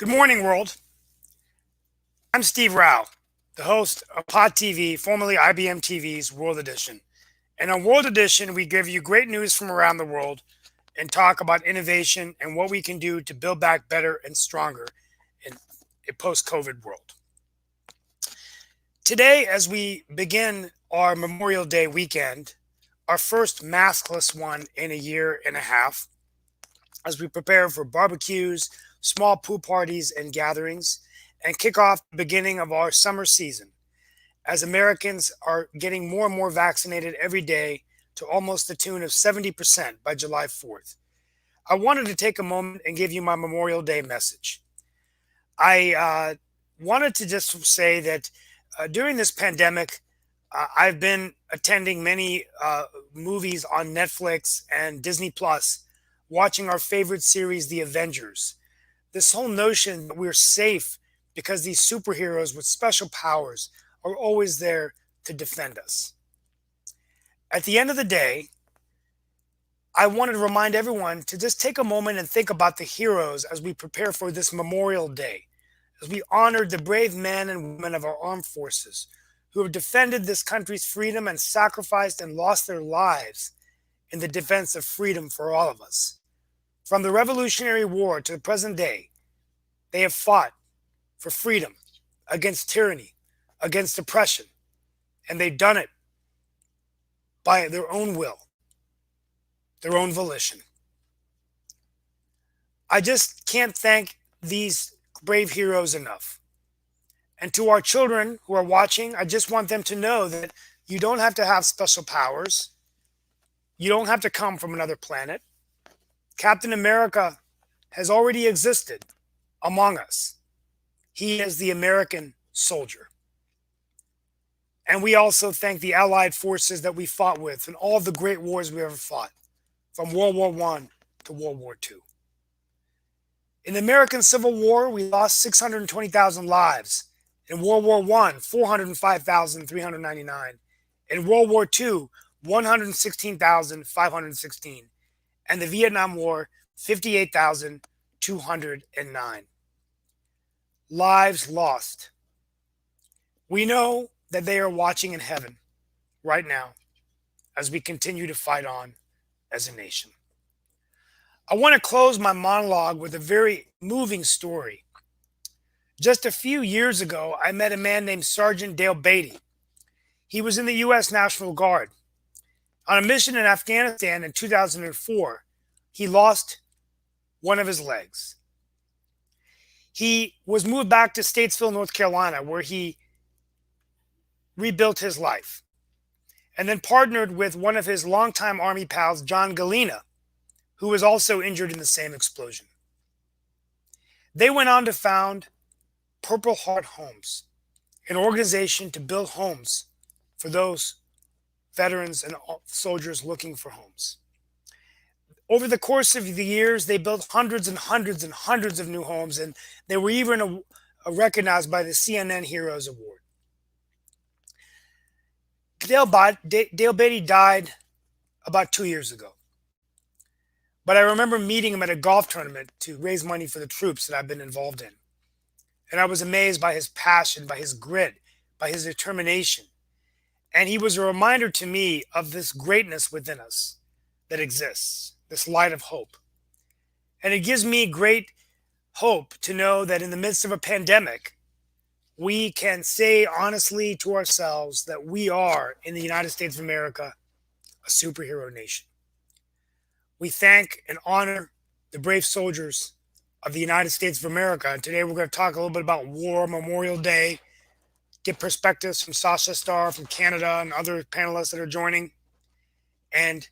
Good morning, world. I'm Steve Rao, the host of Pod TV, formerly IBM TV's World Edition. And on World Edition, we give you great news from around the world and talk about innovation and what we can do to build back better and stronger in a post-COVID world. Today, as we begin our Memorial Day weekend, our first maskless one in a year and a half, as we prepare for barbecues, small pool parties and gatherings, and kick off the beginning of our summer season, as Americans are getting more and more vaccinated every day to almost the tune of 70% by July 4th. I wanted to take a moment and give you my Memorial Day message. I wanted to just say that during this pandemic, I've been attending many movies on Netflix and Disney Plus, watching our favorite series, The Avengers. This whole notion that we're safe because these superheroes with special powers are always there to defend us. At the end of the day, I wanted to remind everyone to just take a moment and think about the heroes as we prepare for this Memorial Day, as we honored the brave men and women of our armed forces who have defended this country's freedom and sacrificed and lost their lives in the defense of freedom for all of us. From the Revolutionary War to the present day, they have fought for freedom, against tyranny, against oppression, and they've done it by their own will, their own volition. I just can't thank these brave heroes enough. And to our children who are watching, I just want them to know that you don't have to have special powers. You don't have to come from another planet. Captain America has already existed among us. He is the American soldier. And we also thank the Allied forces that we fought with in all of the great wars we ever fought, from World War I to World War II. In the American Civil War, we lost 620,000 lives. In World War I, 405,399. In World War II, 116,516. And the Vietnam War, 58,209. Lives lost. We know that they are watching in heaven right now as we continue to fight on as a nation. I want to close my monologue with a very moving story. Just a few years ago, I met a man named Sergeant Dale Beatty. He was in the U.S. National Guard. On a mission in Afghanistan in 2004, he lost one of his legs. He was moved back to Statesville, North Carolina, where he rebuilt his life, and then partnered with one of his longtime Army pals, John Galena, who was also injured in the same explosion. They went on to found Purple Heart Homes, an organization to build homes for those veterans and soldiers looking for homes. Over the course of the years, they built hundreds and hundreds and hundreds of new homes, and they were even recognized by the CNN Heroes Award. Dale Beatty died about 2 years ago. But I remember meeting him at a golf tournament to raise money for the troops that I've been involved in. And I was amazed by his passion, by his grit, by his determination. And he was a reminder to me of this greatness within us that exists, this light of hope. And it gives me great hope to know that in the midst of a pandemic, we can say honestly to ourselves that we are, in the United States of America, a superhero nation. We thank and honor the brave soldiers of the United States of America. And today we're going to talk a little bit about War Memorial Day, get perspectives from Sasha Starr from Canada and other panelists that are joining. And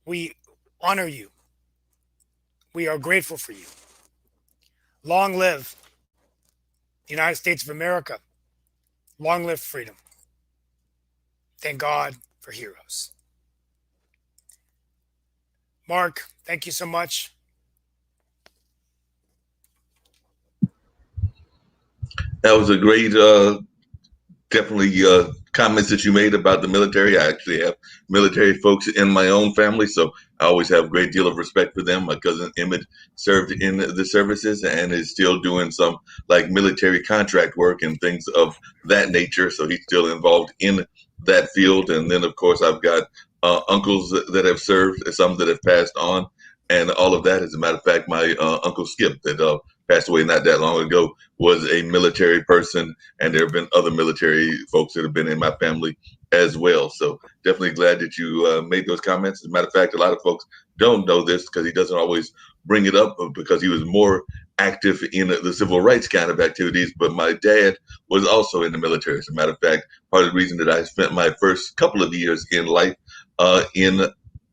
we honor you. We are grateful for you. Long live the United States of America. Long live freedom. Thank God for heroes. Mark, thank you so much. That was a great, definitely comments that you made about the military. I actually have military folks in my own family, so I always have a great deal of respect for them. My cousin Emmett served in the services and is still doing some like military contract work and things of that nature. So he's still involved in that field. And then, of course, I've got uncles that have served, some that have passed on, and all of that. As a matter of fact, my uncle Skip that passed away not that long ago was a military person, and there have been other military folks that have been in my family as well. So definitely glad that you made those comments. As a matter of fact, a lot of folks don't know this because he doesn't always bring it up because he was more active in the civil rights kind of activities. But my dad was also in the military. As a matter of fact, part of the reason that I spent my first couple of years in life in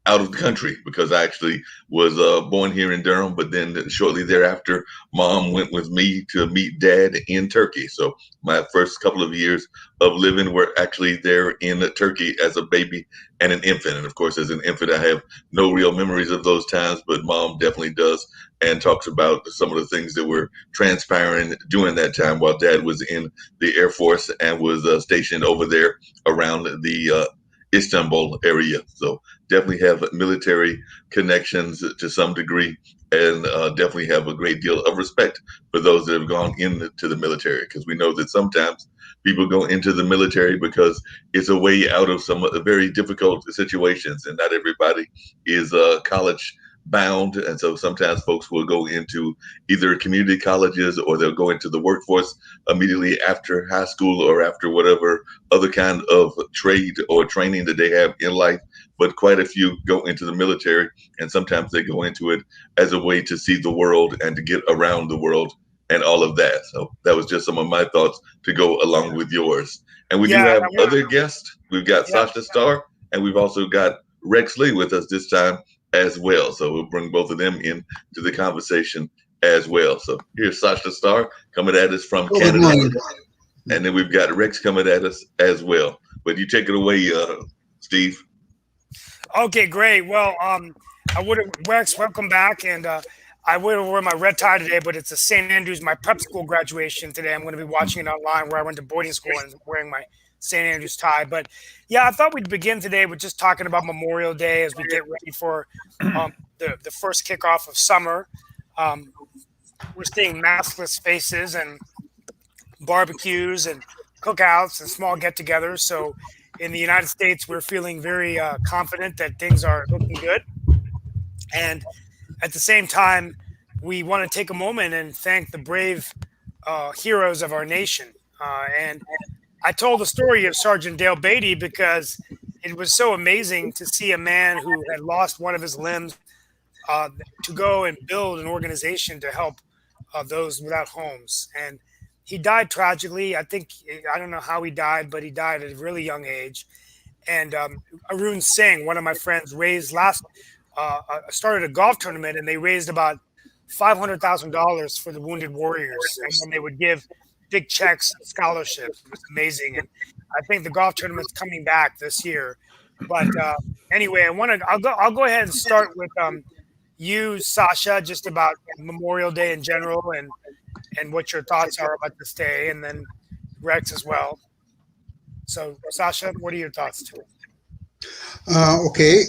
out of the country because I actually was born here in Durham, but then shortly thereafter, mom went with me to meet dad in Turkey. So my first couple of years of living were actually there in Turkey as a baby and an infant. And of course, as an infant, I have no real memories of those times, but mom definitely does and talks about some of the things that were transpiring during that time while dad was in the Air Force and was stationed over there around the Istanbul area. So definitely have military connections to some degree and definitely have a great deal of respect for those that have gone into the military because we know that sometimes people go into the military because it's a way out of some very difficult situations and not everybody is college bound, and so sometimes folks will go into either community colleges or they'll go into the workforce immediately after high school or after whatever other kind of trade or training that they have in life. But quite a few go into the military, and sometimes they go into it as a way to see the world and to get around the world and all of that. So that was just some of my thoughts to go along with yours. And we do Yeah, have other guests. We've got yeah. Sasha Starr, and we've also got Rex Lee with us this time as well. So we'll bring both of them in to the conversation as well. So here's Sasha Starr coming at us from Oh, good Canada. morning. And then we've got Rex coming at us as well. But you take it away, Steve. Okay, great. Well, I would have Rex, welcome back, and I would have worn my red tie today, but it's a St. Andrews, my prep school graduation today. I'm going to be watching it online where I went to boarding school and wearing my St. Andrews tie. But yeah, I thought we'd begin today with just talking about Memorial Day as we get ready for the first kickoff of summer. Um, we're seeing maskless faces and barbecues and cookouts and small get-togethers. So in the United States, we're feeling very confident that things are looking good. And at the same time, we want to take a moment and thank the brave heroes of our nation. And I told the story of Sergeant Dale Beatty because it was so amazing to see a man who had lost one of his limbs uh, to go and build an organization to help those without homes. And he died tragically. I don't know how he died, but he died at a really young age. And Arun Singh, one of my friends, started a golf tournament, and they raised about $500,000 for the wounded warriors, and then they would give big checks and scholarships. It was amazing, and I think the golf tournament's coming back this year. But anyway, I'll go ahead and start with you, Sasha, just about Memorial Day in general, and what your thoughts are about this day, and then Rex as well. So, Sasha, what are your thoughts to it? Okay,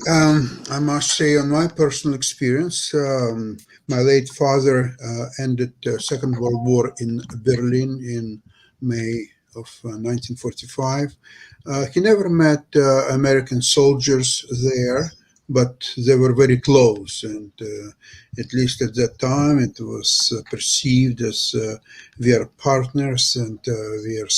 I must say, on my personal experience, my late father ended the Second World War in Berlin in May of 1945. He never met American soldiers there, but they were very close, and at least at that time, it was perceived as we are partners and we are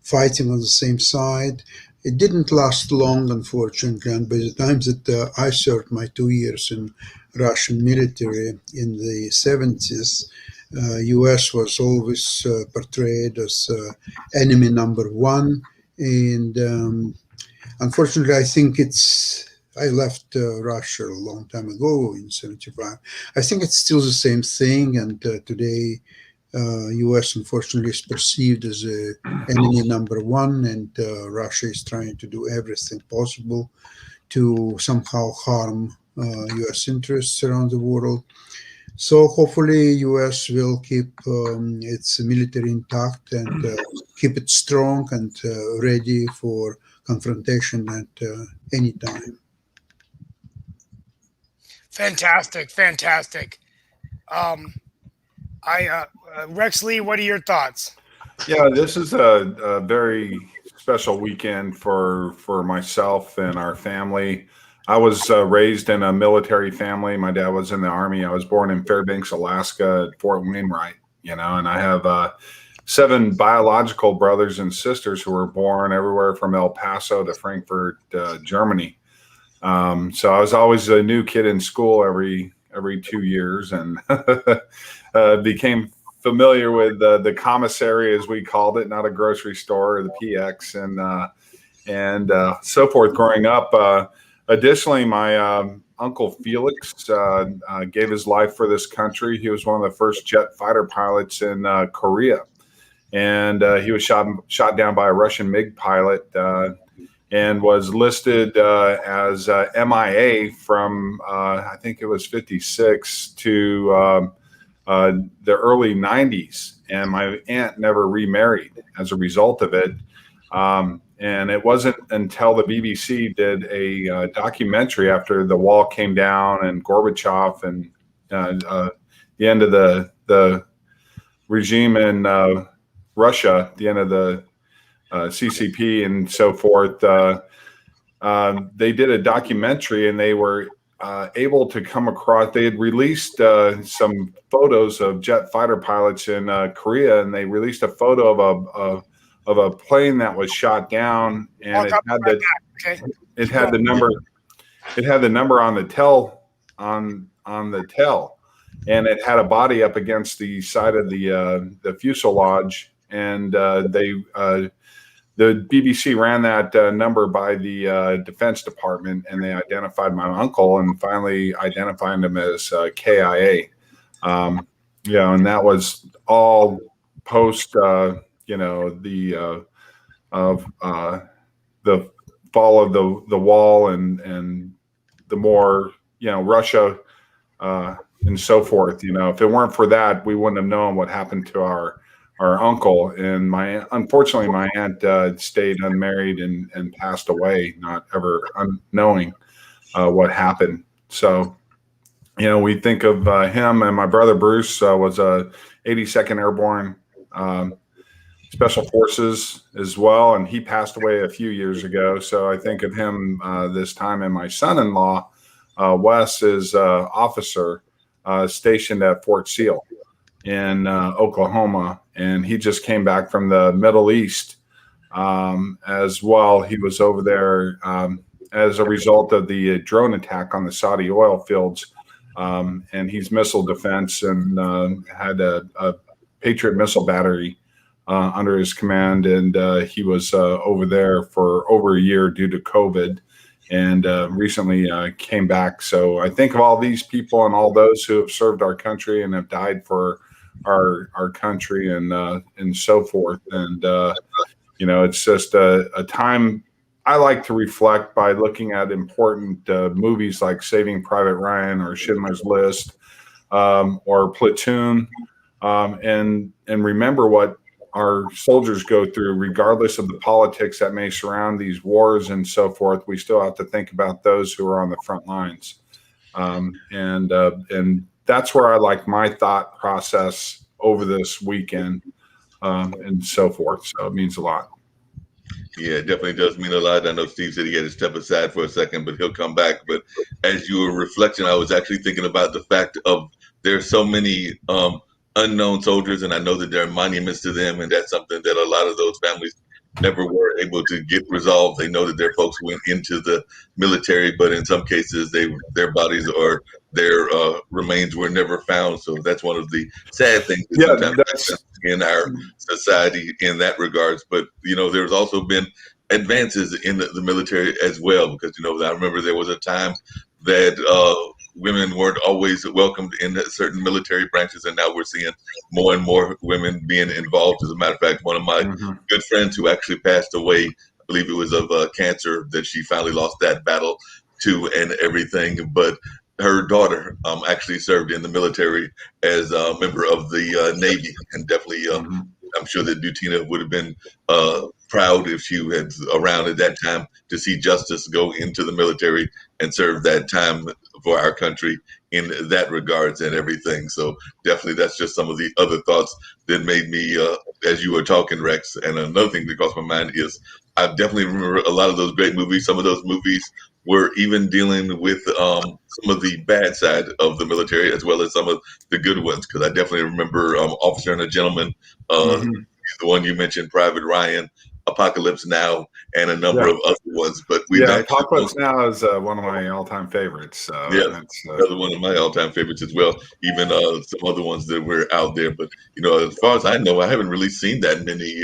fighting on the same side. It didn't last long, unfortunately, and by the time that I served my 2 years in Russian military in the 70s, U.S. was always portrayed as enemy number one, and unfortunately, I think I left Russia a long time ago in '75. I think it's still the same thing, and today U.S. unfortunately is perceived as a enemy number one, and Russia is trying to do everything possible to somehow harm U.S. interests around the world. So hopefully, U.S. will keep its military intact and keep it strong and ready for confrontation at any time. Fantastic, fantastic. Um, I Rex Lee, what are your thoughts? Yeah, this is a very special weekend for myself and our family. I was raised in a military family. My dad was in the Army. I was born in Fairbanks, Alaska, at Fort Wainwright. And I have 7 biological brothers and sisters who were born everywhere from El Paso to Frankfurt, Germany. So I was always a new kid in school every 2 years, and became familiar with the commissary, as we called it, not a grocery store, or the PX, and so forth. Growing up, additionally, my uncle Felix gave his life for this country. He was one of the first jet fighter pilots in Korea, and he was shot down by a Russian MiG pilot. And was listed as MIA from I think it was 56 to the early 90s. And my aunt never remarried as a result of it. And it wasn't until the BBC did a documentary after the wall came down and Gorbachev and the end of the regime in Russia, the end of the CCP and so forth. They did a documentary, and they were able to come across. They had released some photos of jet fighter pilots in Korea, and they released a photo of a plane that was shot down, and it had the number on the tail, and it had a body up against the side of the fuselage, and the BBC ran that number by the Defense Department, and they identified my uncle and finally identified him as KIA. And that was all post, the fall of the wall and the more, Russia and so forth. If it weren't for that, we wouldn't have known what happened to our uncle. And unfortunately, my aunt stayed unmarried and passed away, not ever knowing what happened. So, we think of him, and my brother Bruce was a 82nd Airborne Special Forces as well, and he passed away a few years ago. So I think of him this time, and my son-in-law Wes is officer stationed at Fort Seal in Oklahoma, and he just came back from the Middle East as well. He was over there as a result of the drone attack on the Saudi oil fields, and he's missile defense and had a Patriot missile battery under his command, and he was over there for over a year due to COVID, and recently came back. So I think of all these people and all those who have served our country and have died for our country and so forth. And it's just a time I like to reflect by looking at important movies like Saving Private Ryan or Schindler's List or Platoon, and remember what our soldiers go through, regardless of the politics that may surround these wars and so forth. We still have to think about those who are on the front lines. And that's where I like my thought process over this weekend and so forth. So it means a lot. Yeah, it definitely does mean a lot. I know Steve said he had to step aside for a second, but he'll come back. But as you were reflecting, I was actually thinking about the fact of there's so many unknown soldiers, and I know that there are monuments to them, and that's something that a lot of those families never were able to get resolved. They know that their folks went into the military, but in some cases, their bodies or their remains were never found. So that's one of the sad things that sometimes happens in our society in that regards. But there's also been advances in the military as well, because I remember there was a time that women weren't always welcomed in certain military branches, and now we're seeing more and more women being involved. As a matter of fact, one of my good friends who actually passed away, I believe it was of cancer, that she finally lost that battle to and everything. But her daughter actually served in the military as a member of the Navy, and definitely I'm sure that Dutina would have been proud if she had around at that time to see Justice go into the military and serve that time for our country in that regards and everything. So definitely that's just some of the other thoughts that made me, as you were talking, Rex. And another thing that crossed my mind is I definitely remember a lot of those great movies. Some of those movies were even dealing with some of the bad side of the military as well as some of the good ones. Because I definitely remember Officer and a Gentleman, the one you mentioned, Private Ryan, Apocalypse Now, and a number of other ones. But we've actually Apocalypse Now is one of my all-time favorites. Another one of my all-time favorites as well. Even some other ones that were out there. But as far as I know, I haven't really seen that many.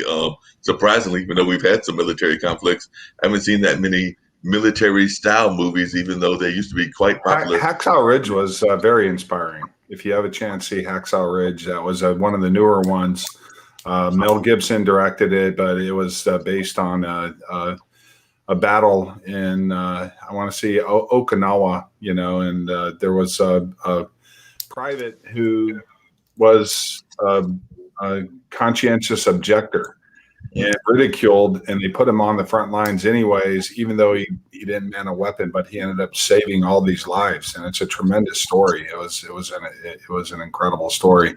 Surprisingly, even though we've had some military conflicts, I haven't seen that many military-style movies, even though they used to be quite popular. Hacksaw Ridge was very inspiring. If you have a chance, see Hacksaw Ridge. That was one of the newer ones. Mel Gibson directed it, but it was based on a battle in I want to say Okinawa, and there was a private who was a conscientious objector and ridiculed, and they put him on the front lines anyways, even though he didn't man a weapon, but he ended up saving all these lives, and it's a tremendous story. It was an incredible story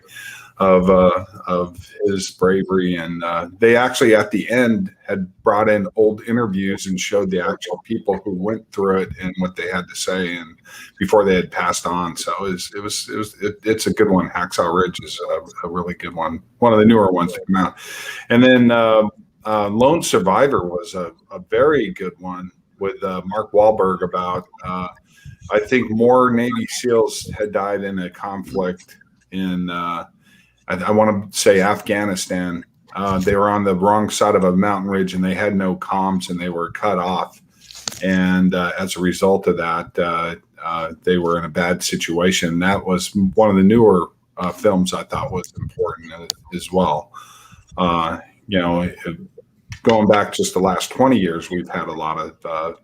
of his bravery, and they actually at the end had brought in old interviews and showed the actual people who went through it and what they had to say, and before they had passed on. So it's a good one. Hacksaw Ridge is a really good one of the newer ones to come out. And then Lone Survivor was a very good one with Mark Wahlberg about I think more Navy SEALs had died in a conflict in I want to say Afghanistan. They were on the wrong side of a mountain ridge and they had no comms and they were cut off. And as a result of that, they were in a bad situation. That was one of the newer films I thought was important as well. Going back just the last 20 years, we've had a lot of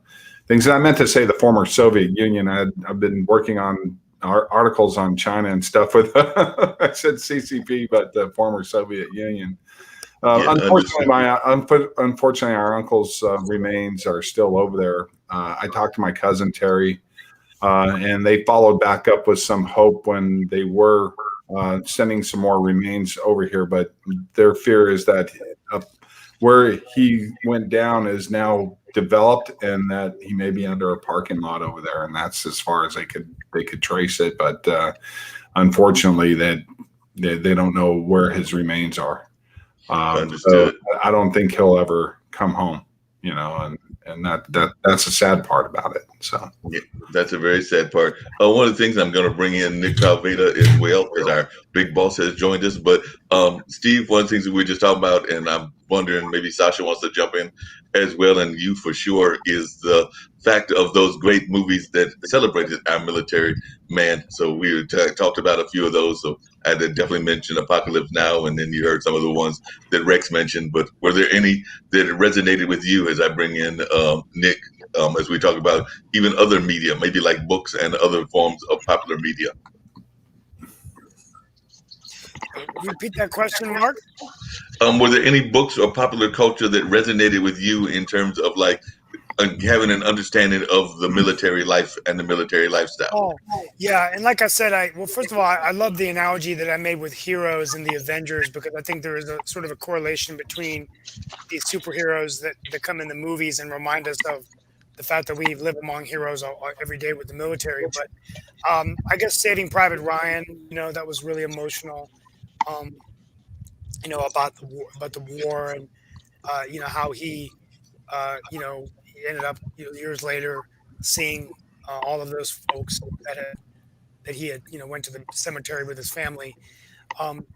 things. And I meant to say the former Soviet Union. I've been working on articles on China and stuff with I said CCP, but the former Soviet Union. Unfortunately, our uncle's remains are still over there. I talked to my cousin Terry, and they followed back up with some hope when they were sending some more remains over here. But their fear is that where he went down is now developed, and that he may be under a parking lot over there, and that's as far as they could trace it. But unfortunately, they don't know where his remains are. So I don't think he'll ever come home, and that's a sad part about it. So yeah, that's a very sad part. One of the things I'm going to bring in Nick Calveda as well, as our big boss has joined us. But Steve, one of the things that we were just talking about, and I'm wondering maybe Sasha wants to jump in as well, and you for sure, is the fact of those great movies that celebrated our military man. So we talked about a few of those. So I had to definitely mention Apocalypse Now, and then you heard some of the ones that Rex mentioned. But were there any that resonated with you as I bring in Nick, as we talk about even other media, maybe like books and other forms of popular media? Repeat that question, Mark. Were there any books or popular culture that resonated with you in terms of like having an understanding of the military life and the military lifestyle? Oh, yeah. And like I said, first of all, I love the analogy that I made with heroes and the Avengers, because I think there is a sort of a correlation between these superheroes that come in the movies and remind us of the fact that we live among heroes every day with the military. But I guess Saving Private Ryan, that was really emotional. About the war and how he he ended up years later seeing all of those folks that he had went to the cemetery with his family.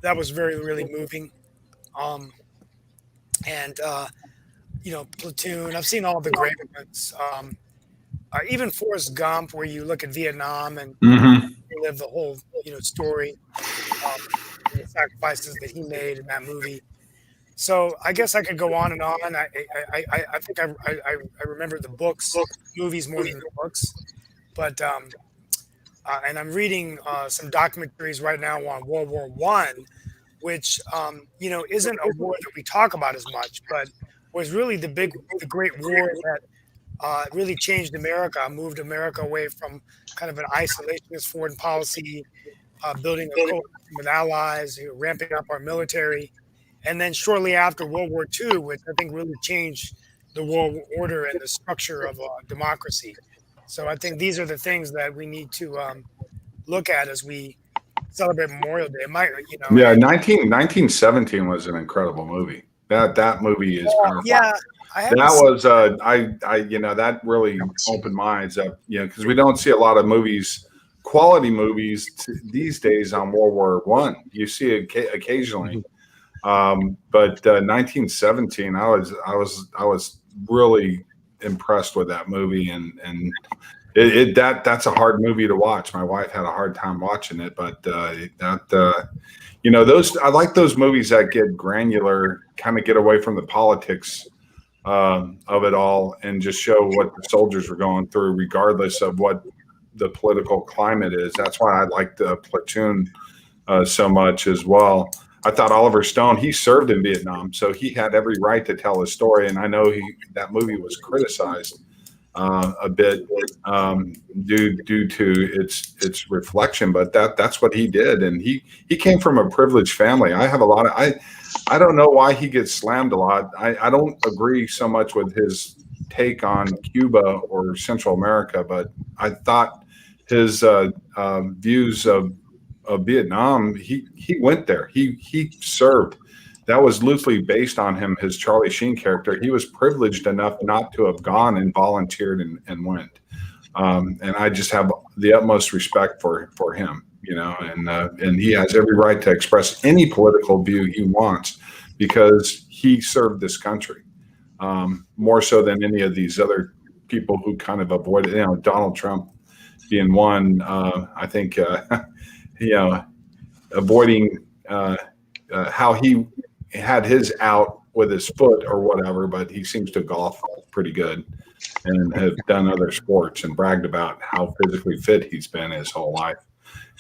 That was very, really moving. And Platoon, I've seen all the great ones. Even Forrest Gump, where you look at Vietnam and you live the whole story, and the sacrifices that he made in that movie. So I guess I could go on and on. I think I remember the movies more than the books, but and I'm reading some documentaries right now on World War One, which isn't a war that we talk about as much, but was really the great war that really changed America, moved America away from kind of an isolationist foreign policy, building a coalition with allies, ramping up our military, and then shortly after World War II, which I think really changed the world order and the structure of democracy. So I think these are the things that we need to look at as we celebrate Memorial Day. It might, Yeah, 1917 was an incredible movie. That movie is powerful. Yeah, I haven't That seen was that really opened my eyes up, because we don't see a lot of movies, quality movies these days on World War One. You see it occasionally, but 1917, I was really impressed with that movie, and that's a hard movie to watch. My wife had a hard time watching it, but those, I like those movies that get granular, kind of get away from the politics of it all, and just show what the soldiers were going through, regardless of what the political climate is. That's why I liked Platoon so much as well. I thought Oliver Stone, he served in Vietnam, so he had every right to tell his story. And I know that movie was criticized a bit due to its reflection, but that's what he did, and he came from a privileged family. I have a lot of I don't know why he gets slammed a lot. I don't agree so much with his take on Cuba or Central America, but I thought his views of Vietnam, he went there, he served. That was loosely based on him, his Charlie Sheen character. He was privileged enough not to have gone and volunteered and went. And I just have the utmost respect for him, and he has every right to express any political view he wants, because he served this country more so than any of these other people who kind of avoided, Donald Trump being one, I think, avoiding how he had his out with his foot or whatever, but he seems to golf pretty good and have done other sports and bragged about how physically fit he's been his whole life,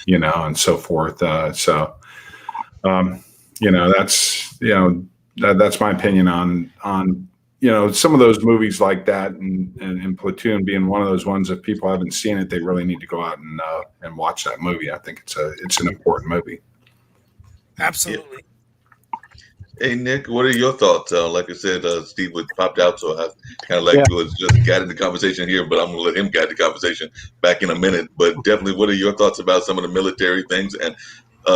and so forth. That's that's my opinion on some of those movies like that, and Platoon being one of those ones. If people haven't seen it, they really need to go out and watch that movie. I think it's an important movie. Absolutely. Hey, Nick, what are your thoughts? Like I said, Steve was popped out, so I kind of was just guiding the conversation here, but I'm going to let him guide the conversation back in a minute. But definitely, what are your thoughts about some of the military things? And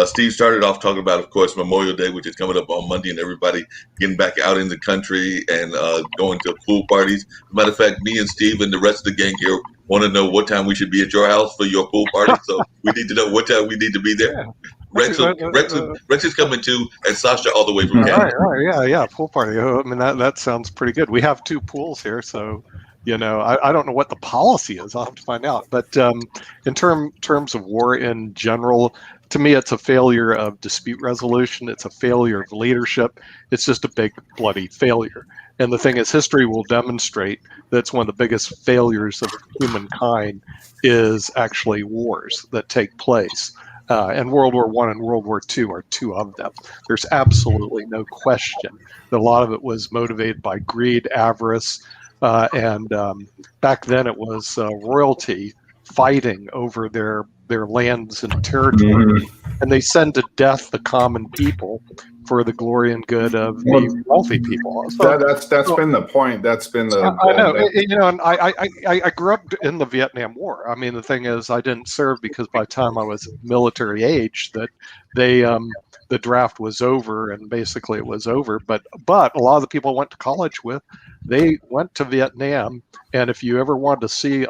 Steve started off talking about, of course, Memorial Day, which is coming up on Monday, and everybody getting back out in the country and going to pool parties. As a matter of fact, me and Steve and the rest of the gang here want to know what time we should be at your house for your pool party. So we need to know what time we need to be there. Yeah. Rex is coming too, and Sasha all the way from Canada. Right, yeah, pool party. I mean, that sounds pretty good. We have 2 pools here, so I don't know what the policy is. I'll have to find out. But in terms of war in general, to me, it's a failure of dispute resolution. It's a failure of leadership. It's just a big bloody failure. And the thing is, history will demonstrate that's one of the biggest failures of humankind is actually wars that take place. And World War I and World War II are 2 of them. There's absolutely no question that a lot of it was motivated by greed, avarice, and back then it was royalty fighting over their lands and territory, and they send to death the common people for the glory and good of the wealthy people. So, that's been the point. That's been the. I know, and I grew up in the Vietnam War. I mean, the thing is, I didn't serve because by the time I was military age, that they the draft was over and basically it was over. But a lot of the people I went to college with, they went to Vietnam, and if you ever wanted to see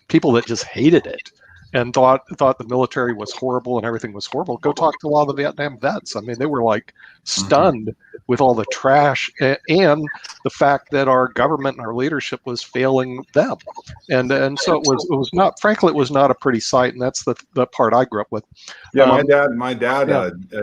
people that just hated it and thought the military was horrible and everything was horrible, go talk to a lot of the Vietnam vets. I mean, they were like stunned with all the trash and the fact that our government and our leadership was failing them. And so it was not, frankly, it was not a pretty sight. And that's the part I grew up with. Yeah, my dad,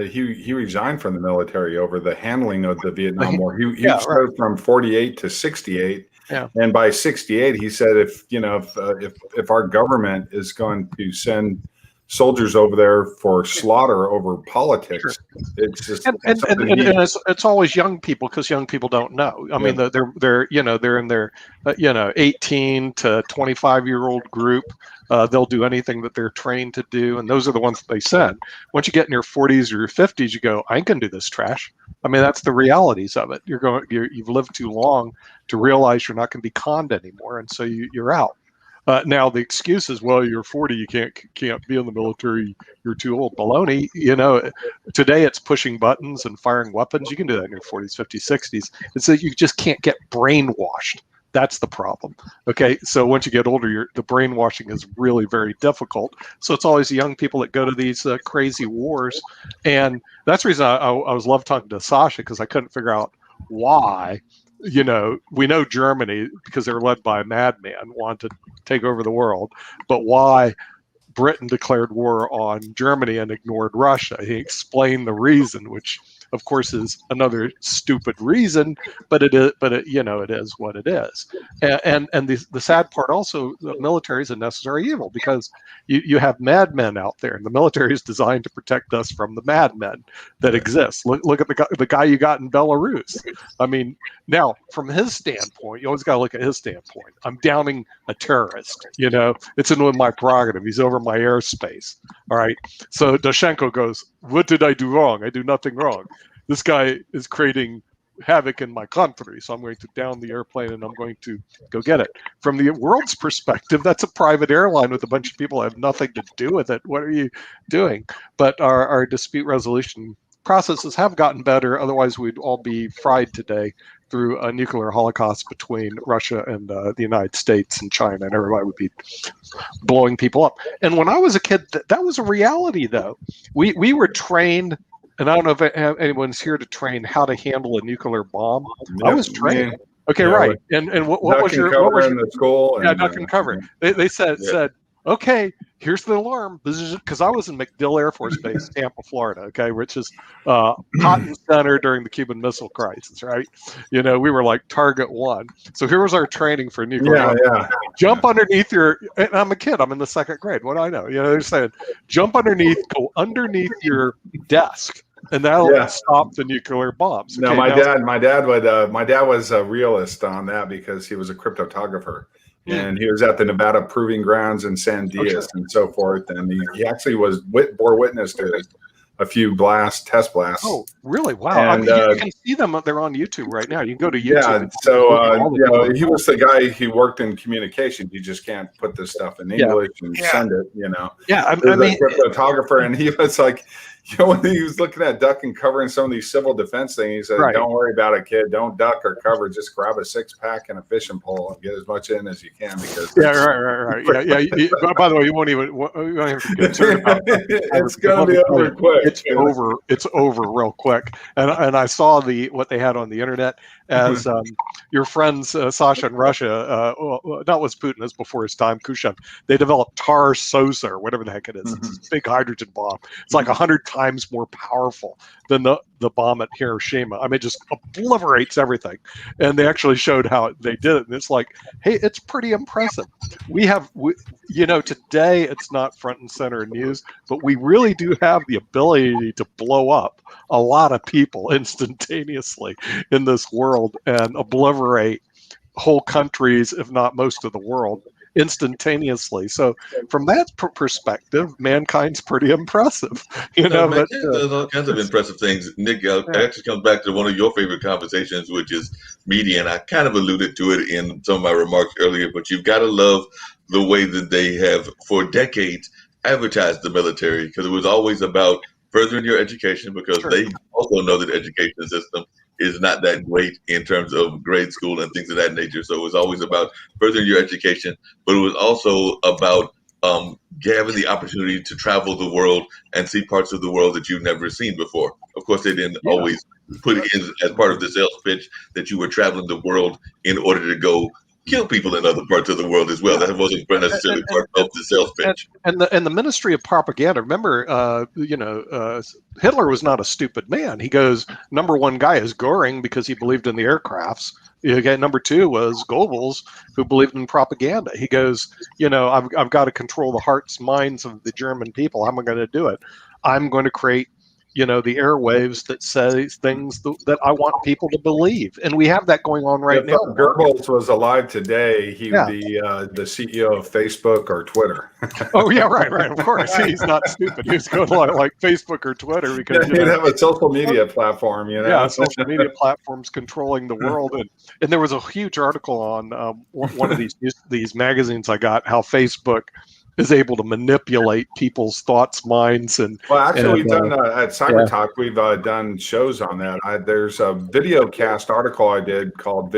he resigned from the military over the handling of the Vietnam War. He served from 48 to 68. Yeah. And by 68, he said, if our government is going to send soldiers over there for slaughter over politics, it's just and it's always young people, because young people don't know. I mean, they're in their 18 to 25-year-old group. They'll do anything that they're trained to do, and those are the ones that they send. Once you get in your 40s or your 50s, you go, I ain't gonna do this trash. I mean, that's the realities of it. You've lived too long to realize you're not going to be conned anymore, and so you're out. Now the excuse is, well, you're 40, you can't be in the military, you're too old. Baloney. Today it's pushing buttons and firing weapons. You can do that in your 40s, 50s, 60s. It's that you just can't get brainwashed. That's the problem. Okay, so once you get older, the brainwashing is really very difficult. So it's always the young people that go to these crazy wars, and that's the reason I was love talking to Sasha, because I couldn't figure out why. We know Germany, because they're led by a madman, want to take over the world, but why Britain declared war on Germany and ignored Russia? He explained the reason, which of course is another stupid reason, but it is what it is. And the sad part also, the military is a necessary evil, because you have madmen out there, and the military is designed to protect us from the madmen that exist. Look at the guy you got in Belarus. I mean, now from his standpoint, you always got to look at his standpoint. I'm downing a terrorist. It's in my prerogative. He's over my airspace. All right. So Doshenko goes, what did I do wrong? I do nothing wrong. This guy is creating havoc in my country, so I'm going to down the airplane and I'm going to go get it. From the world's perspective, that's a private airline with a bunch of people that have nothing to do with it. What are you doing? But our dispute resolution processes have gotten better. Otherwise, we'd all be fried today through a nuclear holocaust between Russia and the United States and China, and everybody would be blowing people up. And when I was a kid, that was a reality, though. We were trained, and I don't know if anyone's here to train how to handle a nuclear bomb. Yep, I was trained. Okay, right. And what was your in the school? Yeah, duck and cover. They said, okay, here's the alarm. This is because I was in MacDill Air Force Base, Tampa, Florida. Okay, which is Cotton Center during the Cuban Missile Crisis. Right? We were like target one. So here was our training for nuclear. Yeah. Jump underneath your. And I'm a kid. I'm in the second grade. What do I know? They're saying jump underneath, go underneath your desk, and that'll stop the nuclear bombs. Okay, no, my dad was a realist on that, because he was a cryptographer. And he was at the Nevada Proving Grounds in San Diego and so forth. And he actually bore witness to a few test blasts. Oh, really? Wow. And, you can see them. They're on YouTube right now. You can go to YouTube. Yeah. So, he was the guy, he worked in communication. You just can't put this stuff in English and send it, Yeah. I mean, a cryptographer, and he was like, when he was looking at duck and cover and some of these civil defense things, he said, don't worry about it, kid. Don't duck or cover. Just grab a 6-pack and a fishing pole and get as much in as you can. Because right. Yeah. By the way, you won't even have to be concerned about that. It's going to be over quick. It's over real quick. And I saw what they had on the internet as your friends Sasha in Russia, not was Putin, as before his time, Khrushchev. They developed Tar Sosa, or whatever the heck it is. It's this big hydrogen bomb. It's like 100 times more powerful than the bomb at Hiroshima. I mean, it just obliterates everything. And they actually showed how they did it. And it's like, hey, it's pretty impressive. Today it's not front and center news, but we really do have the ability to blow up a lot of people instantaneously in this world and obliterate whole countries, if not most of the world, instantaneously. So from that perspective, mankind's pretty impressive. There's all kinds of impressive things. Nick, it actually comes back to one of your favorite conversations, which is media, and I kind of alluded to it in some of my remarks earlier, but you've got to love the way that they have for decades advertised the military, because it was always about furthering your education, because they also know that the education system is not that great in terms of grade school and things of that nature. So it was always about furthering your education, but it was also about having the opportunity to travel the world and see parts of the world that you've never seen before. Of course, they didn't always put it in as part of the sales pitch that you were traveling the world in order to go kill people in other parts of the world as well. That wasn't necessarily part of the sales pitch. And the Ministry of Propaganda. Remember, Hitler was not a stupid man. He goes, number one guy is Goering because he believed in the aircrafts. Number two was Goebbels, who believed in propaganda. He goes, I've got to control the hearts, minds of the German people. How am I going to do it? I'm going to create the airwaves that say things that I want people to believe. And we have that going on right now. If Goebbels was alive today, he would be the CEO of Facebook or Twitter. Oh, yeah, right. Of course. He's not stupid. He's going like Facebook or Twitter because he'd have a social media platform, Yeah, social media platforms controlling the world. And there was a huge article on one of these magazines I got, how Facebook is able to manipulate people's thoughts, minds, and we've done at Cyber Talk. We've done shows on that. There's a video cast article I did called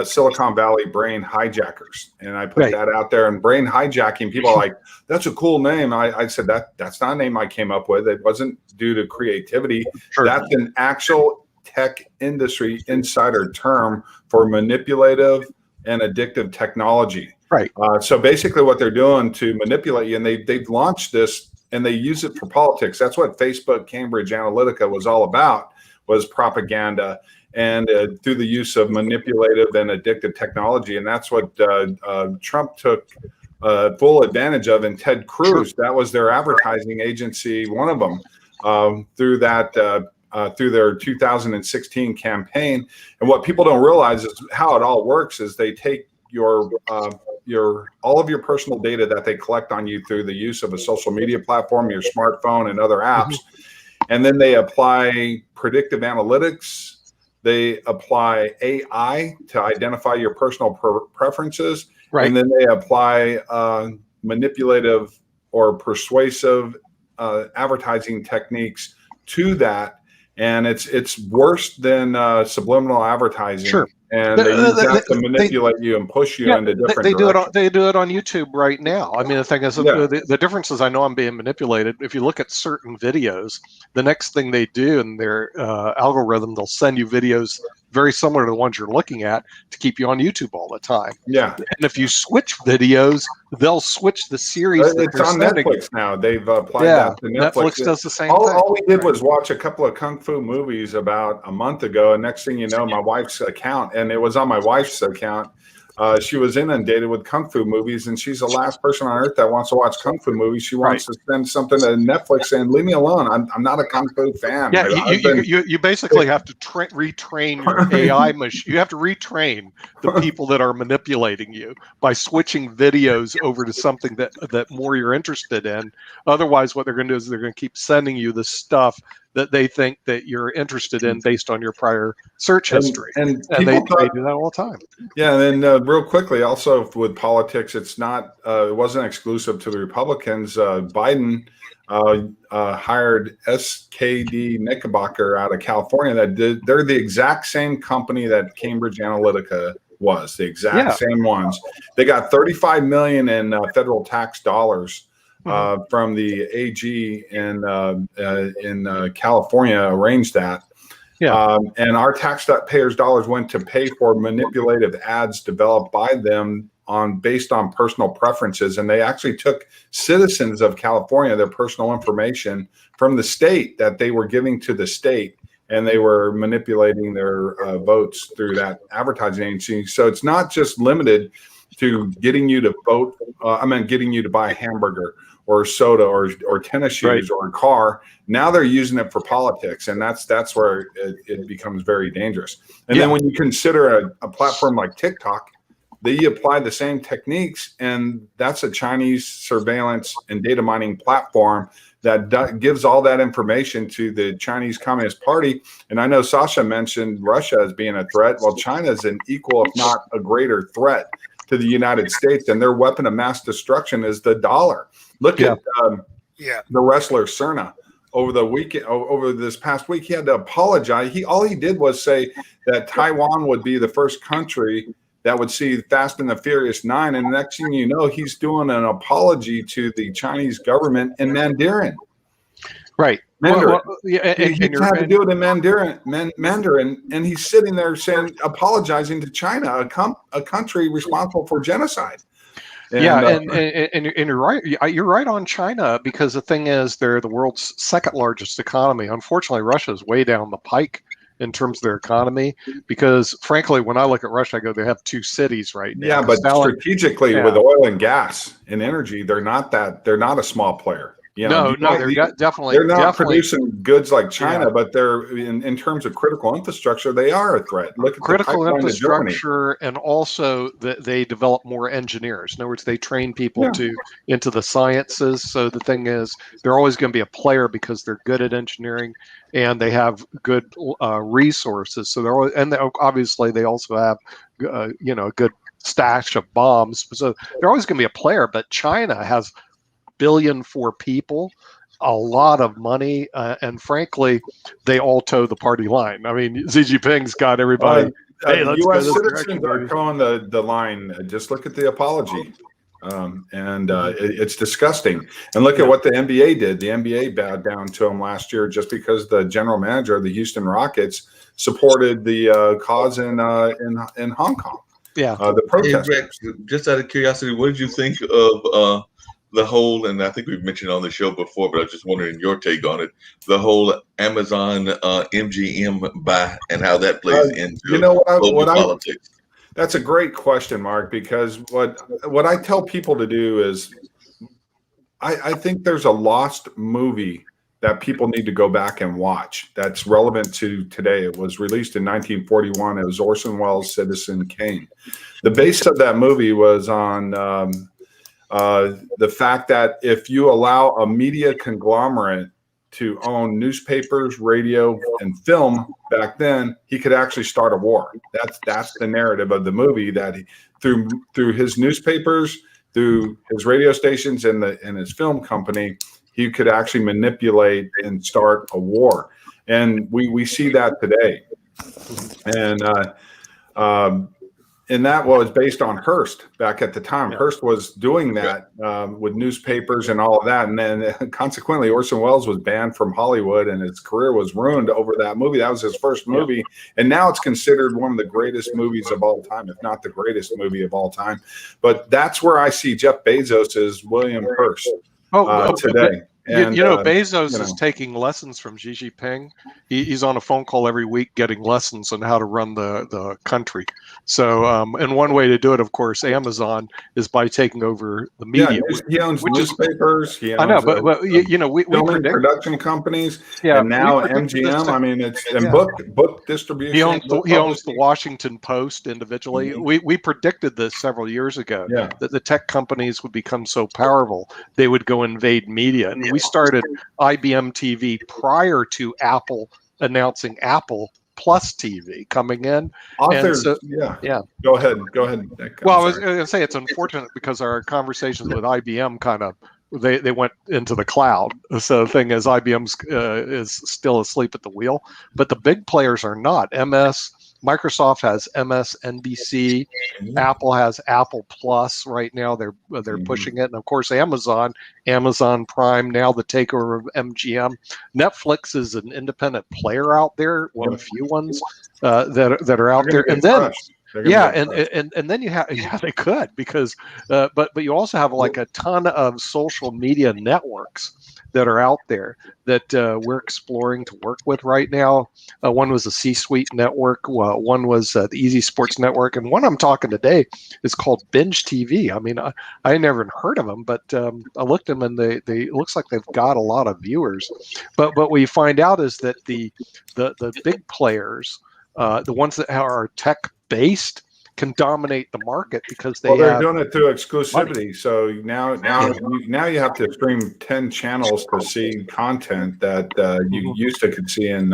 Silicon Valley Brain Hijackers, and I put that out there. And brain hijacking, people are like, "That's a cool name." I said that's not a name I came up with. It wasn't due to creativity. Sure. That's an actual tech industry insider term for manipulative and addictive technology. Right. So basically what they're doing to manipulate you, and they've launched this and they use it for politics. That's what Facebook Cambridge Analytica was all about, was propaganda and through the use of manipulative and addictive technology. And that's what Trump took full advantage of. And Ted Cruz, that was their advertising agency, one of them, through their 2016 campaign. And what people don't realize is how it all works is they take all of your personal data that they collect on you through the use of a social media platform, your smartphone, and other apps, and then they apply predictive analytics. They apply AI to identify your personal preferences, and then they apply manipulative or persuasive advertising techniques to that. And it's worse than subliminal advertising. Sure. And they use that to manipulate you and push you into different directions. They do it on YouTube right now. I mean, the thing is, the difference is I know I'm being manipulated. If you look at certain videos, the next thing they do in their algorithm, they'll send you videos very similar to the ones you're looking at to keep you on YouTube all the time. Yeah. And if you switch videos, they'll switch the series. It's on Netflix now. They've applied that to Netflix. Netflix does the same thing. All we did was watch a couple of Kung Fu movies about a month ago. And next thing you know, my wife's account, and it was on my wife's account, she was inundated with Kung Fu movies, and she's the last person on earth that wants to watch Kung Fu movies. She wants to send something to Netflix and leave me alone. I'm not a Kung Fu fan. Yeah, you basically have to retrain your AI machine. You have to retrain the people that are manipulating you by switching videos over to something that more you're interested in. Otherwise, what they're going to do is they're going to keep sending you the stuff that they think that you're interested in based on your prior search history. And they do that all the time. Yeah, and then real quickly, also with politics, it wasn't exclusive to the Republicans. Biden hired SKD Knickerbocker out of California. They're the exact same company that Cambridge Analytica was, the exact same ones. They got $35 million in federal tax dollars from the AG in California arranged that. Yeah. And our taxpayers' dollars went to pay for manipulative ads developed by them based on personal preferences. And they actually took citizens of California, their personal information from the state that they were giving to the state, and they were manipulating their votes through that advertising agency. So it's not just limited to getting you to vote. Getting you to buy a hamburger or soda or tennis shoes or a car. Now they're using it for politics, and that's where it becomes very dangerous. And then when you consider a platform like TikTok, they apply the same techniques, and that's a Chinese surveillance and data mining platform that gives all that information to the Chinese Communist Party. And I know Sasha mentioned Russia as being a threat. Well, China is an equal, if not a greater threat to the United States, and their weapon of mass destruction is the dollar. Look at the wrestler Cerna over the weekend. Over this past week, he had to apologize. All he did was say that Taiwan would be the first country that would see Fast and the Furious 9, and the next thing you know, he's doing an apology to the Chinese government in Mandarin. Right. Mandarin. Yeah, He had to do it in Mandarin, and he's sitting there apologizing to China, a country responsible for genocide. And you're right. You're right on China, because the thing is, they're the world's second largest economy. Unfortunately, Russia's way down the pike in terms of their economy, because frankly, when I look at Russia, I go, they have two cities right now. Yeah, but strategically, with oil and gas and energy, they're not a small player. They're definitely. They're not producing goods like China, but they're in terms of critical infrastructure, they are a threat. Look at critical infrastructure, and also they develop more engineers. In other words, they train people into the sciences. So the thing is, they're always going to be a player because they're good at engineering and they have good resources. So they're always, and obviously they also have a good stash of bombs. So they're always going to be a player. But China has 1 billion for people, a lot of money, and frankly, they all toe the party line. I mean, Xi Jinping's got everybody. Hey, let's U.S. go citizens are towing the line. Just look at the apology, it's disgusting. And look at what the NBA did. The NBA bowed down to him last year just because the general manager of the Houston Rockets supported the cause in Hong Kong. Yeah, the protesters. Hey, Rex, just out of curiosity, what did you think of the whole, and I think we've mentioned on the show before, but I was just wondering your take on it, the whole Amazon MGM buy and how that plays into global politics? That's a great question, Mark, because what I tell people to do is I think there's a lost movie that people need to go back and watch that's relevant to today. It was released in 1941. It was Orson Welles' Citizen Kane. The base of that movie was on the fact that if you allow a media conglomerate to own newspapers, radio, and film back then, he could actually start a war. That's the narrative of the movie, that through his newspapers, through his radio stations, and his film company, he could actually manipulate and start a war. And we see that today. And that was based on Hearst back at the time. Hearst was doing that with newspapers and all of that. And then consequently, Orson Welles was banned from Hollywood and his career was ruined over that movie. That was his first movie. And now it's considered one of the greatest movies of all time, if not the greatest movie of all time. But that's where I see Jeff Bezos as William Hearst today. And, Bezos is taking lessons from Xi Jinping. He's on a phone call every week getting lessons on how to run the country. So, and one way to do it, of course, Amazon, is by taking over the media. Yeah, he owns newspapers. He owns, I know, but we predict production companies. Yeah, and now MGM. I mean, it's book distribution. He owns the Washington Post individually. Mm-hmm. We predicted this several years ago that the tech companies would become so powerful they would go invade media. And we started IBM TV prior to Apple announcing Apple Plus TV coming in. Authors, Go ahead. Well, I was going to say it's unfortunate because our conversations with IBM kind of they went into the cloud. So the thing is, IBM's is still asleep at the wheel, but the big players are not. Microsoft has MSNBC. Apple has Apple Plus right now. They're pushing it, and of course Amazon Prime, now the takeover of MGM. Netflix is an independent player out there, one of the few ones that are out there. And then and then you have they could, because but you also have like a ton of social media networks that are out there that we're exploring to work with right now. One was the C-Suite Network. One was the Easy Sports Network. And one I'm talking today is called Binge TV. I mean, I never heard of them, but I looked at them and they looks like they've got a lot of viewers. But what we find out is that the big players, the ones that are tech-based, can dominate the market because they're doing it through exclusivity. Money. So now you have to stream 10 channels to see content that you used to could see on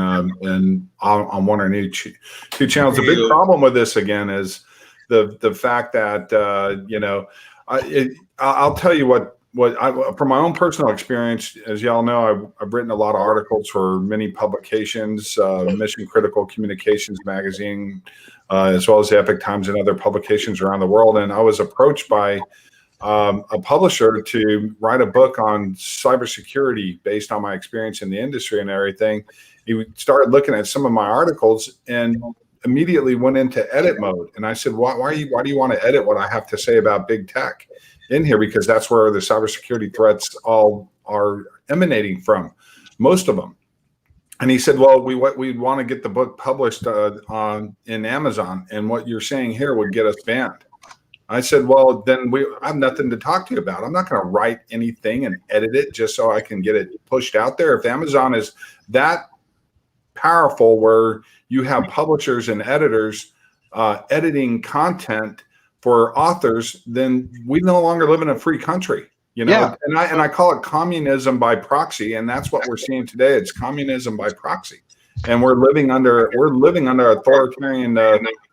one or two channels. The big problem with this again is the fact that I'll tell you what from my own personal experience, as y'all know, I've written a lot of articles for many publications, Mission Critical Communications magazine, as well as the Epoch Times and other publications around the world. And I was approached by a publisher to write a book on cybersecurity based on my experience in the industry and everything. He started looking at some of my articles and immediately went into edit mode. And I said, why do you want to edit what I have to say about big tech in here? Because that's where the cybersecurity threats all are emanating from, most of them. And he said, well, we'd want to get the book published in Amazon, and what you're saying here would get us banned. I said, well, then I have nothing to talk to you about. I'm not going to write anything and edit it just so I can get it pushed out there. If Amazon is that powerful where you have publishers and editors editing content for authors, then we no longer live in a free country. Yeah. And I call it communism by proxy, and that's what we're seeing today. It's communism by proxy, and we're living under authoritarian